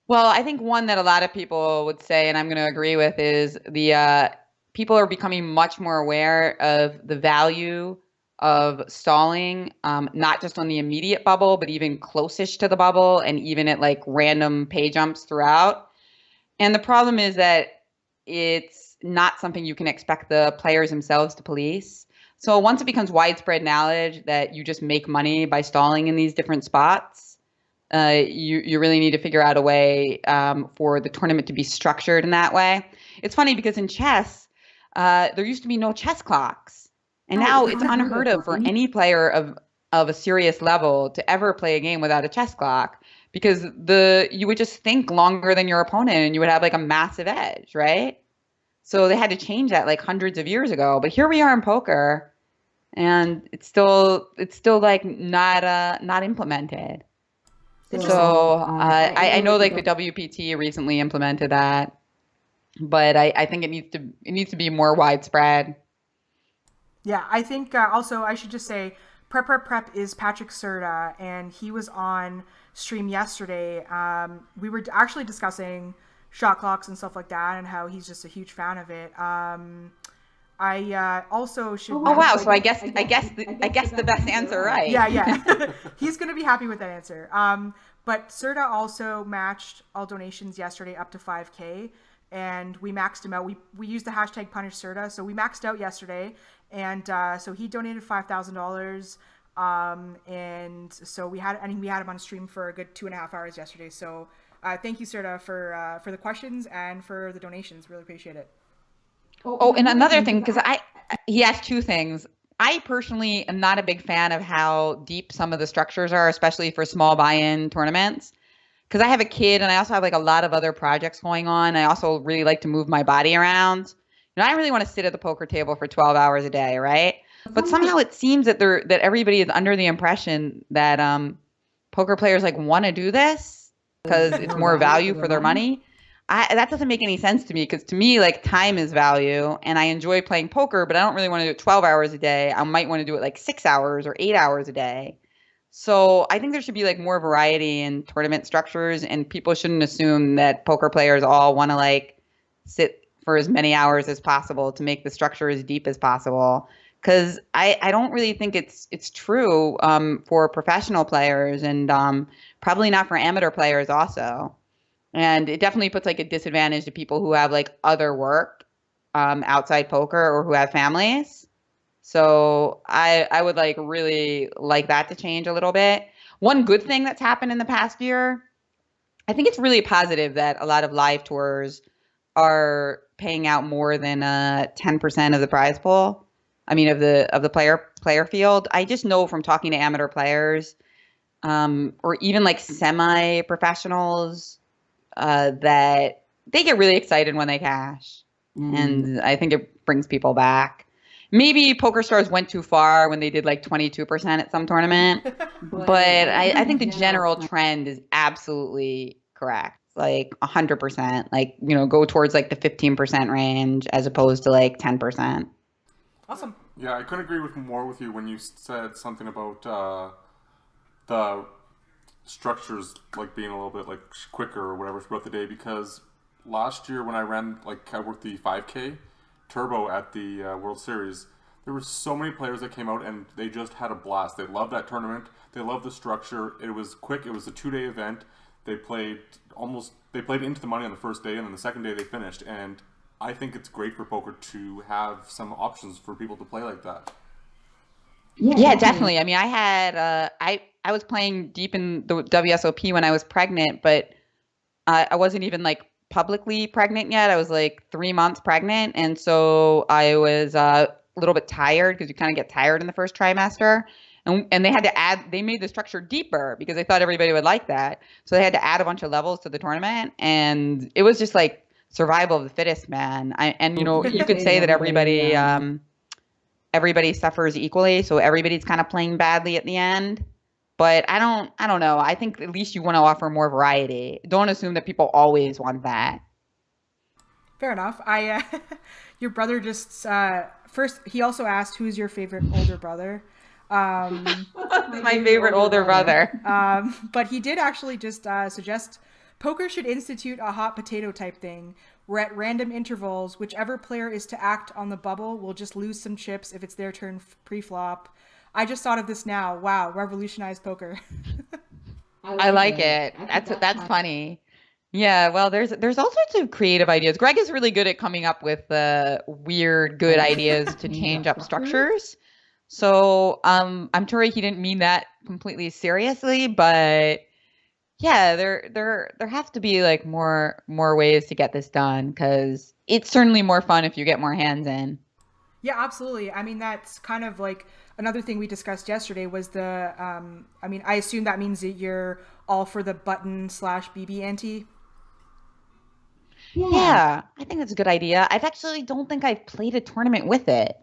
Well, I think one that a lot of people would say, and I'm going to agree with, is the people are becoming much more aware of the value of stalling, not just on the immediate bubble, but even close-ish to the bubble, and even at random pay jumps throughout. And the problem is that it's not something you can expect the players themselves to police. So once it becomes widespread knowledge that you just make money by stalling in these different spots, you really need to figure out a way for the tournament to be structured in that way. It's funny because in chess, there used to be no chess clocks. And now it's unheard of for any player of a serious level to ever play a game without a chess clock, because you would just think longer than your opponent and you would have a massive edge, right? So they had to change that hundreds of years ago. But here we are in poker, and it's still not implemented. So I know the WPT recently implemented that, but I think it needs to be more widespread.
Yeah, I think also I should just say Prep is Patrick Serta, and he was on stream yesterday. We were actually discussing shot clocks and stuff like that, and how he's just a huge fan of it. I also should.
Oh wow! So I guess the best answer, right?
Yeah. He's gonna be happy with that answer. But Serta also matched all donations yesterday up to 5K, and we maxed him out. We used the hashtag Punish Serta, so we maxed out yesterday, and so he donated $5,000. And so we had him on stream for a good 2.5 hours yesterday. So. Thank you, Serta, for the questions and for the donations. Really appreciate it.
Oh, and another thing, because he asked 2 things. I personally am not a big fan of how deep some of the structures are, especially for small buy-in tournaments. Because I have a kid, and I also have a lot of other projects going on. I also really like to move my body around. I really want to sit at the poker table for 12 hours a day, right? But somehow it seems that everybody is under the impression that poker players want to do this because it's more value for their money. that doesn't make any sense to me, because to me, like, time is value, and I enjoy playing poker, but I don't really want to do it 12 hours a day. I might want to do it like 6 hours or 8 hours a day. So I think there should be like more variety in tournament structures, and people shouldn't assume that poker players all want to like sit for as many hours as possible to make the structure as deep as possible. Because I don't really think it's true for professional players, and probably not for amateur players also. And it definitely puts like a disadvantage to people who have like other work outside poker, or who have families. So I would like really like that to change a little bit. One good thing that's happened in the past year, I think it's really positive that a lot of live tours are paying out more than 10% of the prize pool. I mean, of the player field. I just know from talking to amateur players, or even like semi-professionals, that they get really excited when they cash. And I think it brings people back. Maybe PokerStars went too far when they did like 22% at some tournament, but I think the general trend is absolutely correct. Like 100%, like, go towards like the 15% range as opposed to like 10%.
Awesome.
Yeah, I couldn't agree more with you when you said something about the structures like being a little bit like quicker or whatever throughout the day, because last year when I worked the 5K Turbo at the World Series, there were so many players that came out and they just had a blast. They loved that tournament. They loved the structure. It was quick. It was a 2-day event. They played into the money on the first day, and then the second day they finished. And I think it's great for poker to have some options for people to play like that.
Yeah, definitely. I mean, I had I was playing deep in the WSOP when I was pregnant, but I wasn't even like publicly pregnant yet. I was like 3 months pregnant, and so I was a little bit tired, because you kind of get tired in the first trimester. And they made the structure deeper because they thought everybody would like that. So they had to add a bunch of levels to the tournament, and it was just like survival of the fittest, man. You could say that everybody suffers equally, so everybody's kind of playing badly at the end. But I don't know. I think at least you want to offer more variety. Don't assume that people always want that.
Fair enough. Your brother just first. He also asked, "Who's your favorite older brother?"
My favorite older brother.
But he did actually just suggest poker should institute a hot potato type thing, where at random intervals, whichever player is to act on the bubble will just lose some chips if it's their turn pre-flop. I just thought of this now. Wow, revolutionized poker.
I like it. That's funny. Yeah, well, there's all sorts of creative ideas. Greg is really good at coming up with weird, good ideas to change up structures. So I'm sure he didn't mean that completely seriously, but yeah, there has to be like more ways to get this done, because it's certainly more fun if you get more hands in.
Yeah, absolutely. I mean, that's kind of like another thing we discussed yesterday was I assume that means that you're all for the button/BB ante.
Yeah, I think that's a good idea. I actually don't think I've played a tournament with it.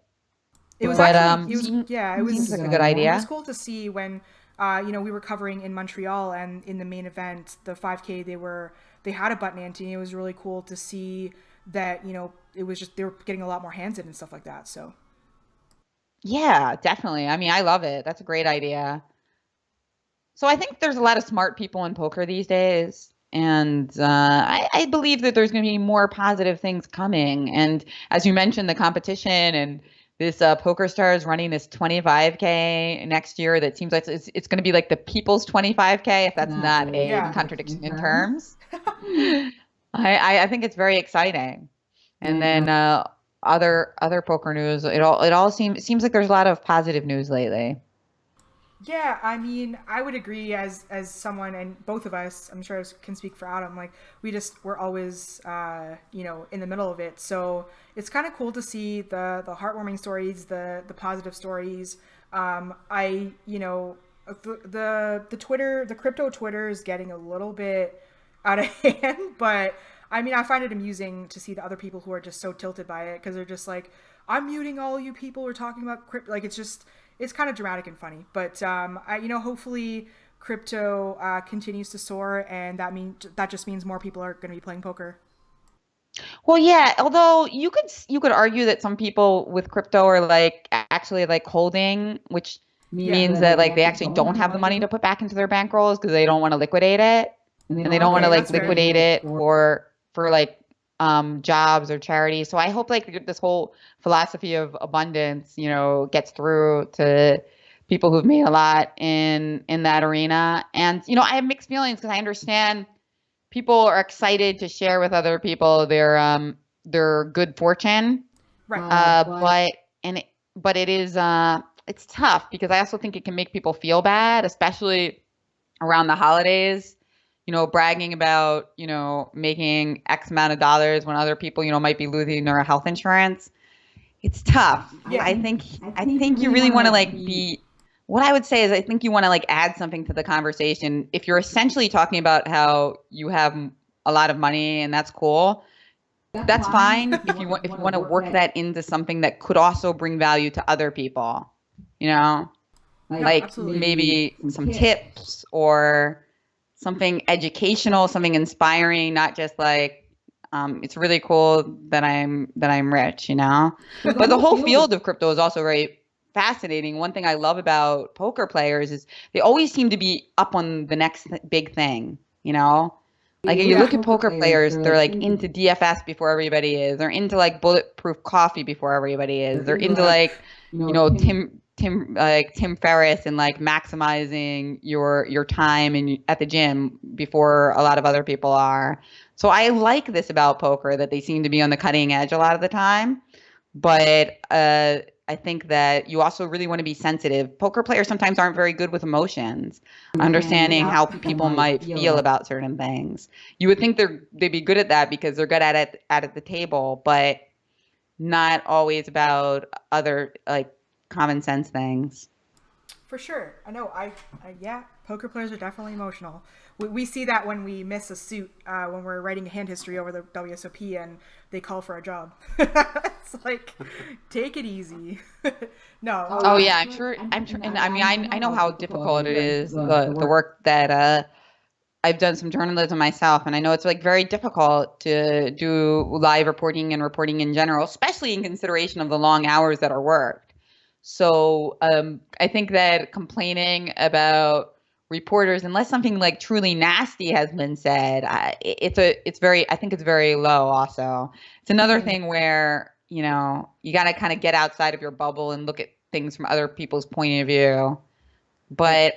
It was
But
actually,
seems like a good idea.
It was cool to see when, we were covering in Montreal, and in the main event, the 5K, they had a button ante. And it was really cool to see that, it was just, they were getting a lot more hands in and stuff like that. So.
Yeah, definitely. I mean, I love it. That's a great idea. So I think there's a lot of smart people in poker these days. And I believe that there's going to be more positive things coming. And as you mentioned, the competition and this PokerStars running this 25K next year, that seems like it's going to be like the people's 25K, if that's not a contradiction in terms. I think it's very exciting. And then other poker news, it all seems like there's a lot of positive news lately.
Yeah, I mean, I would agree as someone, and both of us, I'm sure I can speak for Adam, like we're always, in the middle of it. So it's kind of cool to see the heartwarming stories, the positive stories. The crypto Twitter is getting a little bit out of hand, but I mean, I find it amusing to see the other people who are just so tilted by it, because they're just like, I'm muting all you people who are talking about crypto. Like, it's kind of dramatic and funny, but hopefully crypto continues to soar, and that just means more people are going to be playing poker.
Well, yeah, although you could argue that some people with crypto are like actually like holding, which means that like they actually don't have the money to put back into their bankrolls because they don't want to liquidate it, and they don't want to like liquidate it for like jobs or charity. So I hope like this whole philosophy of abundance, gets through to people who've made a lot in that arena. And I have mixed feelings because I understand people are excited to share with other people their good fortune.
Right.
But it is it's tough because I also think it can make people feel bad, especially around the holidays. Bragging about making X amount of dollars when other people might be losing their health insurance. It's tough.
Yeah.
I think you really want to like be. What I would say is I think you want to like add something to the conversation. If you're essentially talking about how you have a lot of money and that's cool, that's fine. If you want to work that into something that could also bring value to other people, like
absolutely.
maybe some tips or something educational, something inspiring, not just like it's really cool that I'm rich, But the whole field of crypto is also very fascinating. One thing I love about poker players is they always seem to be up on the next big thing, Like if you look at poker players, they're like into DFS before everybody is. They're into like bulletproof coffee before everybody is. They're into like, Tim Ferriss and like maximizing your time and at the gym before a lot of other people are. So I like this about poker, that they seem to be on the cutting edge a lot of the time. But I think that you also really want to be sensitive. Poker players sometimes aren't very good with emotions, understanding how people might feel about certain things. You would think they'd be good at that because they're good at it at the table, but not always about other like common sense things.
For sure. I know. Yeah, poker players are definitely emotional. We see that when we miss a suit, when we're writing a hand history over the WSOP and they call for a job. It's like, take it easy. No.
Oh yeah, I'm sure. And I mean, I know how difficult it is, the work that I've done some journalism myself, and I know it's like very difficult to do live reporting and reporting in general, especially in consideration of the long hours that are worked. So I think that complaining about reporters, unless something like truly nasty has been said, I think it's very low. Also, it's another thing where you got to kind of get outside of your bubble and look at things from other people's point of view. But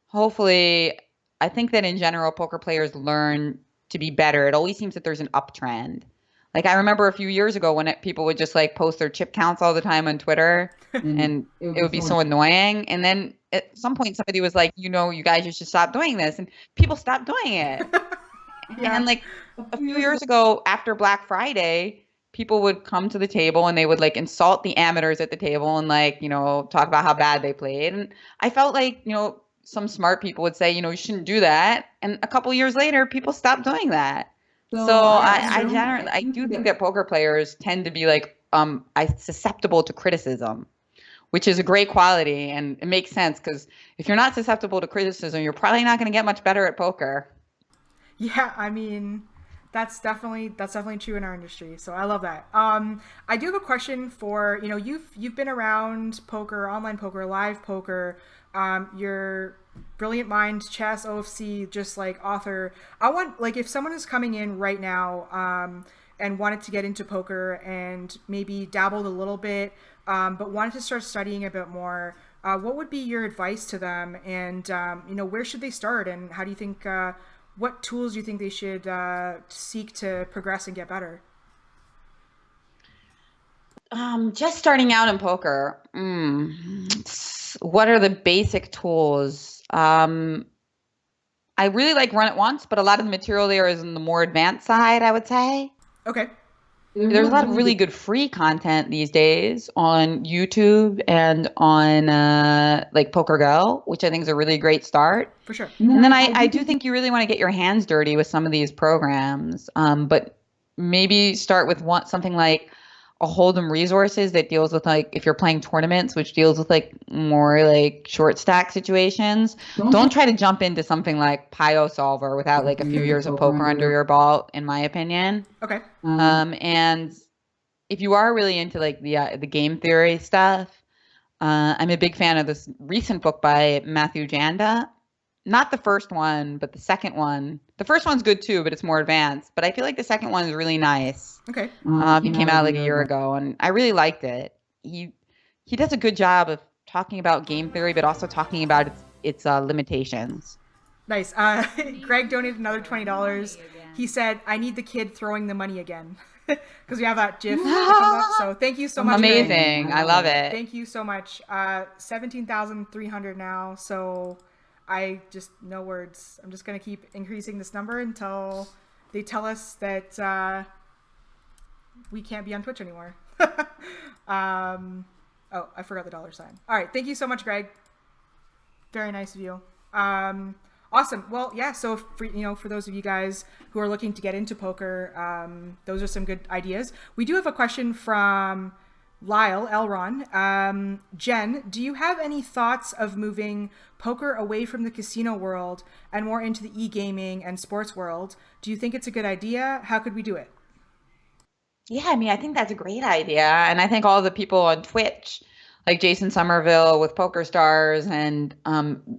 hopefully, I think that in general, poker players learn to be better. It always seems that there's an uptrend. Like I remember a few years ago when people would just like post their chip counts all the time on Twitter, and it would be so annoying. And then at some point somebody was like, you guys should stop doing this, and people stopped doing it. Yeah. And like a few years ago, after Black Friday, people would come to the table and they would like insult the amateurs at the table and like talk about how bad they played. And I felt like some smart people would say you shouldn't do that. And a couple years later, people stopped doing that. So I do think that poker players tend to be like susceptible to criticism, which is a great quality, and it makes sense because if you're not susceptible to criticism, you're probably not going to get much better at poker.
Yeah, I mean, that's definitely true in our industry. So I love that. I do have a question for you've been around poker, online poker, live poker. You're brilliant mind, chess, OFC, just like author. I want like if someone is coming in right now and wanted to get into poker and maybe dabbled a little bit, but wanted to start studying a bit more, what would be your advice to them? And where should they start? And how do you think? What tools do you think they should seek to progress and get better?
Just starting out in poker. What are the basic tools? I really like Run It Once, but a lot of the material there is on the more advanced side, I would say.
Okay.
There's a lot of really good free content these days on YouTube and on like Poker Go, which I think is a really great start.
For sure.
And then I do think you really want to get your hands dirty with some of these programs, but maybe start with something like a Hold'em resources that deals with like if you're playing tournaments, which deals with like more like short stack situations. Don't try to jump into something like Pio Solver without like a few years of poker under your belt, in my opinion.
Okay.
And if you are really into like the game theory stuff, I'm a big fan of this recent book by Matthew Janda. Not the first one, but the second one. The first one's good too, but it's more advanced. But I feel like the second one is really nice.
Okay.
It came out like a year ago, and I really liked it. He does a good job of talking about game theory, but also talking about its limitations.
Nice. Greg donated another $20. He said, "I need the kid throwing the money again," because we have that GIF that comes up. So thank you so much.
Amazing.
Greg.
I love it.
Thank you so much. 17,300 now. So I just no words. I'm just gonna keep increasing this number until they tell us that we can't be on Twitch anymore. Oh, I forgot the dollar sign. All right. Thank you so much, Greg. Very nice of you. Awesome. Well, yeah. So for those of you guys who are looking to get into poker, those are some good ideas. We do have a question from Lyle Elron. Jen, do you have any thoughts of moving poker away from the casino world and more into the e-gaming and sports world? Do you think it's a good idea? How could we do it?
Yeah, I mean, I think that's a great idea. And I think all the people on Twitch, like Jason Somerville with PokerStars and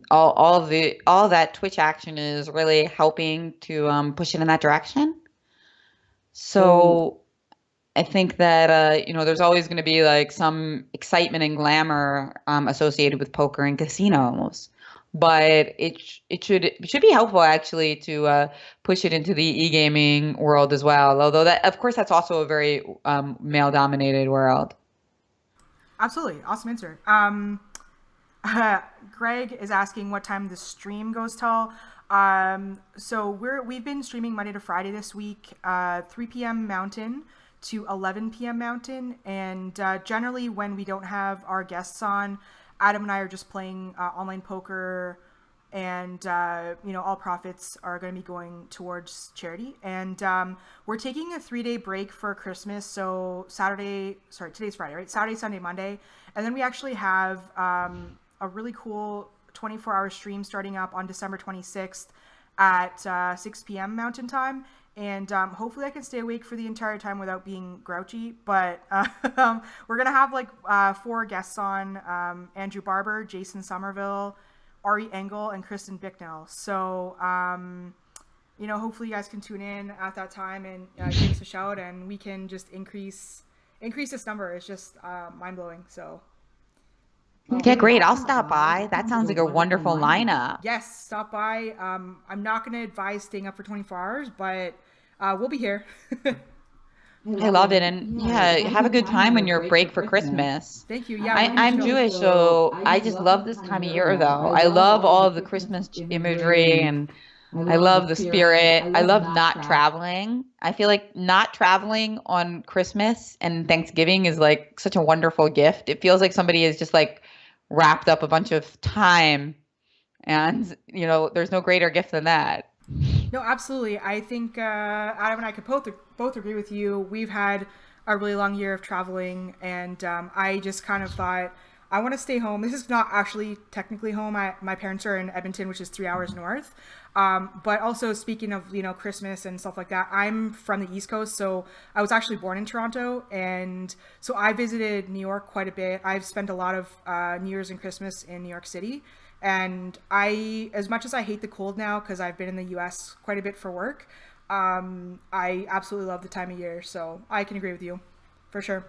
all that Twitch action is really helping to push it in that direction. So I think that, there's always going to be like some excitement and glamour associated with poker and casinos. But it should be helpful actually to push it into the e-gaming world as well. Although that, of course, that's also a very male-dominated world.
Absolutely, awesome answer. Greg is asking what time the stream goes till. So we've been streaming Monday to Friday this week, 3 p.m. Mountain to 11 p.m. Mountain, and generally when we don't have our guests on, Adam and I are just playing online poker, and all profits are going to be going towards charity. And we're taking a 3-day break for Christmas. So today's Friday, right? Saturday, Sunday, Monday, and then we actually have a really cool 24-hour stream starting up on December 26th at 6 p.m. Mountain Time. And hopefully I can stay awake for the entire time without being grouchy. But we're going to have like 4 guests on, Andrew Barber, Jason Somerville, Ari Engel, and Kristen Bicknell. So, hopefully you guys can tune in at that time and give us a shout, and we can just increase this number. It's just mind-blowing. So.
Okay, great. I'll stop by. That sounds like a wonderful lineup.
Yes, stop by. I'm not going to advise staying up for 24 hours, but we'll be here.
I love it. And yeah, have a good time on your break for Christmas.
Thank you. Yeah,
I'm Jewish, so I just love this time of year, though. I love all of the Christmas imagery, and I love the spirit. I love not traveling. I feel like not traveling on Christmas and Thanksgiving is like such a wonderful gift. It feels like somebody is just like wrapped up a bunch of time, and there's no greater gift than that.
No, absolutely. I think Adam and I could both agree with you. We've had a really long year of traveling, and I just kind of thought I want to stay home. This is not actually technically home. My parents are in Edmonton, which is 3 hours north. But also speaking of Christmas and stuff like that, I'm from the East Coast, so I was actually born in Toronto, and so I visited New York quite a bit. I've spent a lot of New Year's and Christmas in New York City. And as much as I hate the cold now, because I've been in the US quite a bit for work, I absolutely love the time of year. So I can agree with you for sure.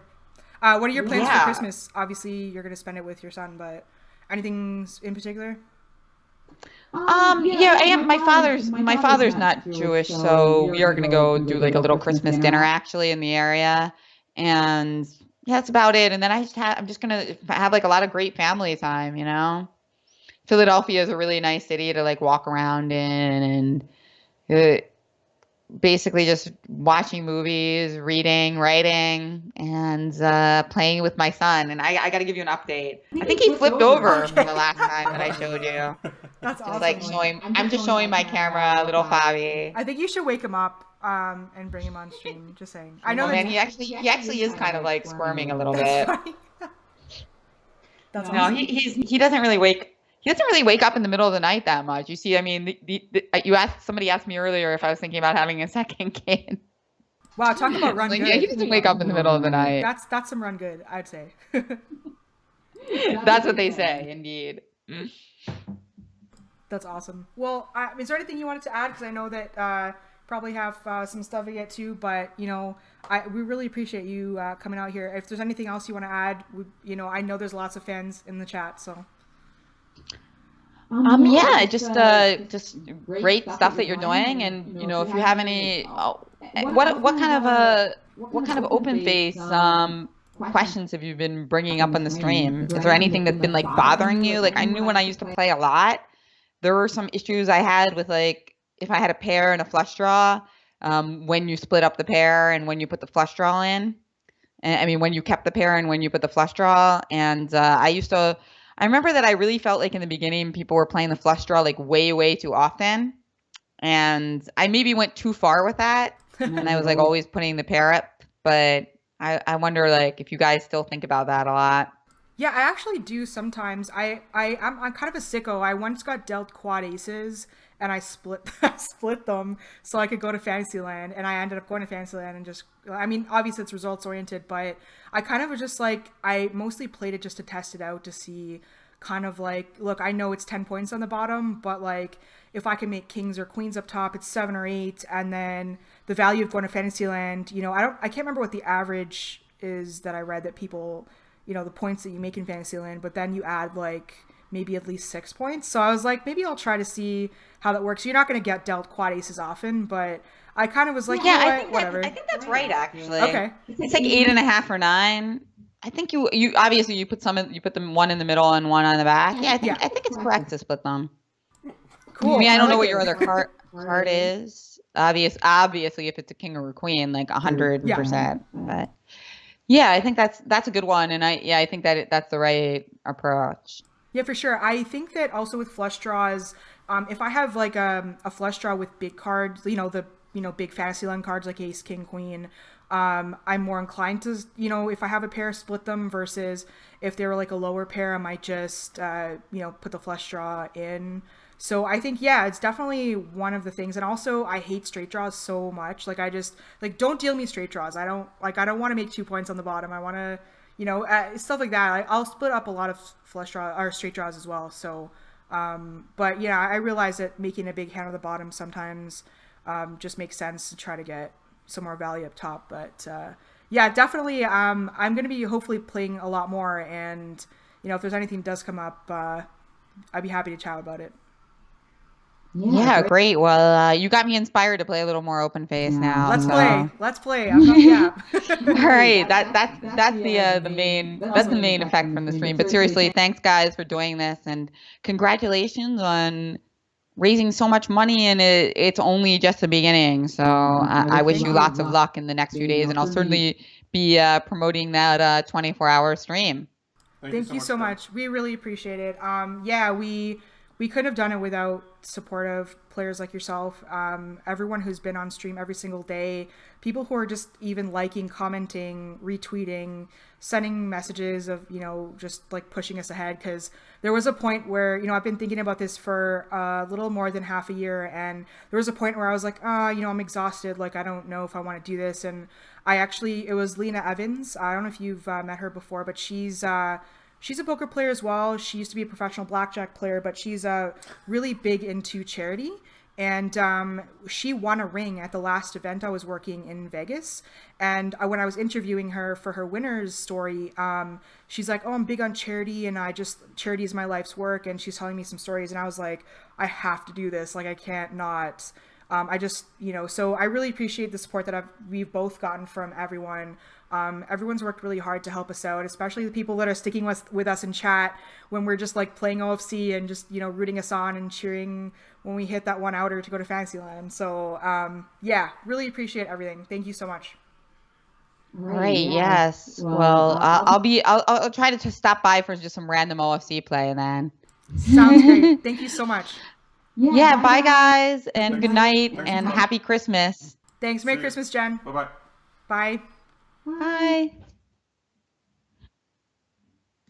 What are your plans for Christmas? Obviously, you're going to spend it with your son, but anything in particular?
I am. My father's not Jewish, so we are going to go do like a little Christmas dinner actually in the area. And yeah, that's about it. And then I'm just going to have like a lot of great family time, Philadelphia is a really nice city to like walk around in, and basically just watching movies, reading, writing, and playing with my son. And I got to give you an update. I think he flipped over from the last time that I showed you.
That's
Just
awesome.
like showing, I'm just showing my camera, little Fabi.
I think you should wake him up and bring him on stream. Just saying. I know
Oh
that
man, he actually is kind of like squirming a little bit.
That's
No,
awesome.
he doesn't really wake up in the middle of the night that much. You see, I mean, somebody asked me earlier if I was thinking about having a second kid.
Wow, talk about run
Like,
good.
yeah, he doesn't wake up in the middle of the night.
That's some run good, I'd say.
That's what they say, indeed.
That's awesome. Well, is there anything you wanted to add? Because I know that probably have some stuff to get to, but we really appreciate you coming out here. If there's anything else you want to add, I know there's lots of fans in the chat, so.
Yeah, just great stuff that you're doing, and if you have any, what kind of open face questions have you been bringing up on the stream? Is there anything that's been like bothering you? Like, I knew when I used to play a lot, there were some issues I had with, like, if I had a pair and a flush draw, when you split up the pair and when you put the flush draw in. And, I mean, when you kept the pair and when you put the flush draw. And I remember that I really felt like in the beginning people were playing the flush draw like way too often. And I maybe went too far with that. And I was like always putting the pair up. But I wonder, like, if you guys still think about that a lot.
Yeah, I actually do sometimes. I'm kind of a sicko. I once got dealt quad aces and I split them so I could go to Fantasyland, and I ended up going to Fantasyland and just, I mean, obviously it's results oriented, but I kind of was just like, I mostly played it just to test it out to see kind of like, look, I know it's 10 points on the bottom, but like if I can make kings or queens up top, it's 7 or 8, and then the value of going to Fantasyland, I can't remember what the average is that I read that people, the points that you make in Fantasyland, but then you add like maybe at least 6 points. So I was like, maybe I'll try to see how that works. You're not going to get dealt quad aces often, but I kind of was like, whatever.
I think that's right, actually.
Okay.
It's like 8.5 or 9. I think you obviously you put them one in the middle and one on the back. Yeah, I think it's correct to split them.
Cool.
I mean, I don't know what your other card is. Obviously, if it's a king or a queen, like 100%. But yeah, I think that's a good one, and I think that that's the right approach.
Yeah, for sure. I think that also with flush draws, if I have like a flush draw with big cards, the big Fantasyland cards like ace, king, queen, I'm more inclined to, if I have a pair, split them, versus if they were like a lower pair, I might just put the flush draw in. So I think, yeah, it's definitely one of the things. And also I hate straight draws so much. Like, I just like, don't deal me straight draws. I don't want to make 2 points on the bottom. I want to, stuff like that. I'll split up a lot of flush draw or straight draws as well. So, but yeah, I realize that making a big hand on the bottom sometimes just makes sense to try to get some more value up top. But yeah, definitely, I'm going to be hopefully playing a lot more. And, if there's anything does come up, I'd be happy to chat about it.
Yeah, great. Well, you got me inspired to play a little more open face now.
Let's play. I've got the app.
All right, that's the main effect from the stream. But seriously, thanks guys for doing this, and congratulations on raising so much money. And it's only just the beginning. So I wish you lots of luck in the next few days, and I'll certainly be promoting that 24-hour stream.
Thank you so much. We really appreciate it. Yeah, we couldn't have done it without supportive players like yourself. Everyone who's been on stream every single day, people who are just even liking, commenting, retweeting, sending messages of, just like pushing us ahead. Because there was a point where, I've been thinking about this for a little more than half a year. And there was a point where I was like, I'm exhausted. Like, I don't know if I want to do this. And it was Lena Evans. I don't know if you've met her before, but she's a poker player as well. She used to be a professional blackjack player, but she's really big into charity. And she won a ring at the last event I was working in Vegas. And when I was interviewing her for her winner's story, she's like, I'm big on charity, and charity is my life's work. And she's telling me some stories, and I was like, I have to do this. Like, I can't not. So I really appreciate the support that we've both gotten from everyone. Everyone's worked really hard to help us out, especially the people that are sticking with us in chat when we're just like playing OFC and just, rooting us on and cheering when we hit that one outer to go to Fantasyland. So, yeah, really appreciate everything. Thank you so much.
Right. Yes. Well, I'll try to just stop by for just some random OFC play, and then.
Sounds great. Thank you so much.
Yeah, bye guys, and
Thanks.
good night,
Thanks
and
so much.
happy Christmas.
Thanks. Merry Christmas, Jen.
Bye-bye.
Bye.
Bye.